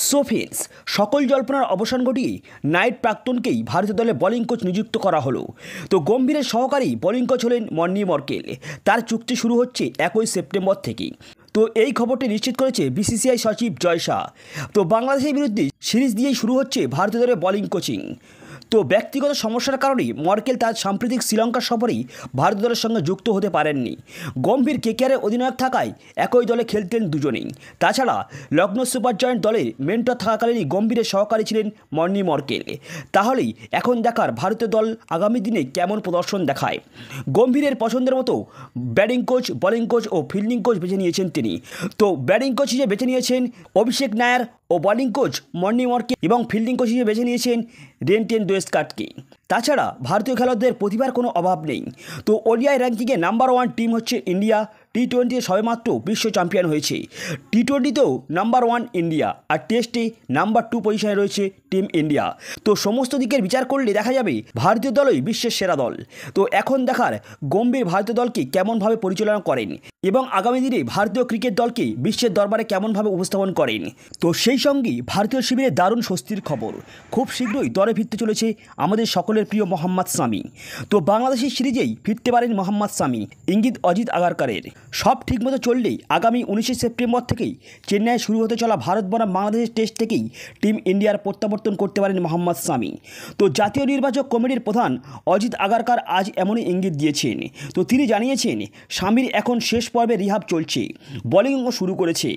So friends, সকল জল্পনার অবসান ঘটিয়ে নাইট প্রাক্তনকেই ভারতীয় দলে বোলিং কোচ নিযুক্ত করা হলো। তো গম্ভীরের সহকারী বোলিং কোচ হলেন মর্নি মর্কেল। তার চুক্তি শুরু হচ্ছে 1 সেপ্টেম্বর থেকেই। তো এই খবরটি নিশ্চিত করেছে বিসিসিআই সচিব জয় শাহ। তো বাংলাদেশের বিরুদ্ধে সিরিজ দিয়েই শুরু হচ্ছে ভারতীয় দলের বোলিং কোচিং। তো ব্যক্তিগত সমস্যার কারণে মর্কেল তার সাম্প্রতিক শ্রীলঙ্কা সফরেই ভারতীয় দলের সঙ্গে যুক্ত হতে পারেননি। গম্ভীর কেকেআরের অধিনায়ক থাকায় একই দলে খেলতেন দুজনেই। তাছাড়া লখনৌ সুপার জায়ান্ট দলের মেন্টর থাকাকালীনই গম্ভীরের সহকারী ছিলেন মর্নি মর্কেল। তাহলেই এখন দেখার ভারতীয় দল আগামী দিনে কেমন প্রদর্শন দেখায়। গম্ভীরের পছন্দের মতো ব্যাটিং কোচ, বোলিং কোচ ও ফিল্ডিং কোচ বেছে নিয়েছেন তিনি। তো ব্যাটিং কোচ হিসেবে বেছে নিয়েছেন অভিষেক নায়ার ও বোলিং কোচ মর্নি মর্কেল এবং ফিল্ডিং কোচ হিসেবে বেছে নিয়েছেন রেনটেন ডোয়েস্কাটকে। তাছাড়া ভারতীয় খেলোয়াড়দের প্রতিভার কোনো অভাব নেই। তো ওডিআই র্যাঙ্কিংয়ে নাম্বার 1 টিম হচ্ছে ইন্ডিয়া। টি-20 সবেমাত্র বিশ্ব চ্যাম্পিয়ন হয়েছে। টি-20তেও নাম্বার 1 ইন্ডিয়া, আর টেস্টে নাম্বার 2 পজিশনে রয়েছে টিম ইন্ডিয়া। তো সমস্ত দিকের বিচার করলে দেখা যাবে ভারতীয় দলই বিশ্বের সেরা দল। তো এখন দেখার গম্ভীর ভারতীয় দলকে কেমনভাবে পরিচালনা করেন এবং আগামী দিনে ভারতীয় ক্রিকেট দলকে বিশ্বের দরবারে কেমনভাবে উপস্থাপন করেন। তো সেই সঙ্গেই ভারতীয় শিবিরে দারুণ স্বস্তির খবর, খুব শীঘ্রই দলে ফিরতে চলেছে আমাদের সকলের প্রিয় মোহাম্মদ শামি। তো বাংলাদেশের সিরিজেই ফিরতে পারেন মোহাম্মদ শামি, ইঙ্গিত অজিত আগারকারের। সব ঠিকমতো চললেই আগামী 19 সেপ্টেম্বর থেকেই চেন্নাইয়ে শুরু হতে চলা ভারত বনাম বাংলাদেশের টেস্ট থেকেই টিম ইন্ডিয়ার প্রত্যাবর্তন করতে পারেন মোহাম্মদ শামি। তো জাতীয় নির্বাচক কমিটির প্রধান অজিত আগারকার আজ এমনই ইঙ্গিত দিয়েছেন। তো তিনি জানিয়েছেন শামির এখন শেষ পর্বে রিহাব চলছে, বোলিংও শুরু করেছে,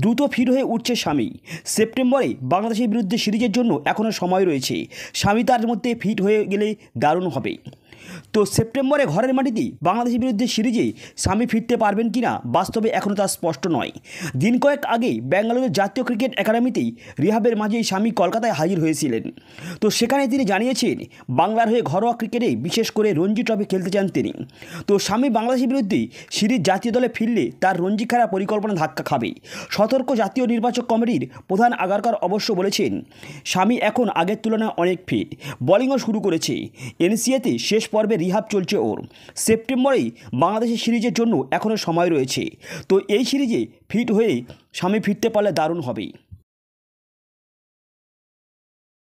দ্রুত ফিট হয়ে উঠছে শামি। সেপ্টেম্বরে বাংলাদেশের বিরুদ্ধে সিরিজের জন্য এখনও সময় রয়েছে। শামি তার মধ্যে ফিট হয়ে গেলে দারুণ হবে। তো সেপ্টেম্বরে ঘরের মাটিতেই বাংলাদেশের বিরুদ্ধে সিরিজে শামি ফিরতে পারবেন কিনা বাস্তবে এখনও তা স্পষ্ট নয়। দিন কয়েক আগেই বেঙ্গালুরুর জাতীয় ক্রিকেট একাডেমিতেই রিহাবের মাঝেই শামি কলকাতায় হাজির হয়েছিলেন। তো সেখানে তিনি জানিয়েছেন বাংলার হয়ে ঘরোয়া ক্রিকেটে বিশেষ করে রঞ্জি ট্রফি খেলতে চান তিনি। তো শামি বাংলাদেশের বিরুদ্ধে সিরিজ জাতীয় দলে ফিরলে তার রঞ্জি খেলার পরিকল্পনা ধাক্কা খাবে। সতর্ক জাতীয় নির্বাচক কমিটির প্রধান আগারকার অবশ্য বলেছেন শামি এখন আগের তুলনায় অনেক ফিট, বোলিংও শুরু করেছে। এনসিএতে শেষ পর্বে রিহাব চলছে ওর। সেপ্টেম্বরেই বাংলাদেশের সিরিজের জন্য এখনও সময় রয়েছে। তো এই সিরিজে ফিট হয়ে শামি ফিরতে পারলে দারুণ হবে।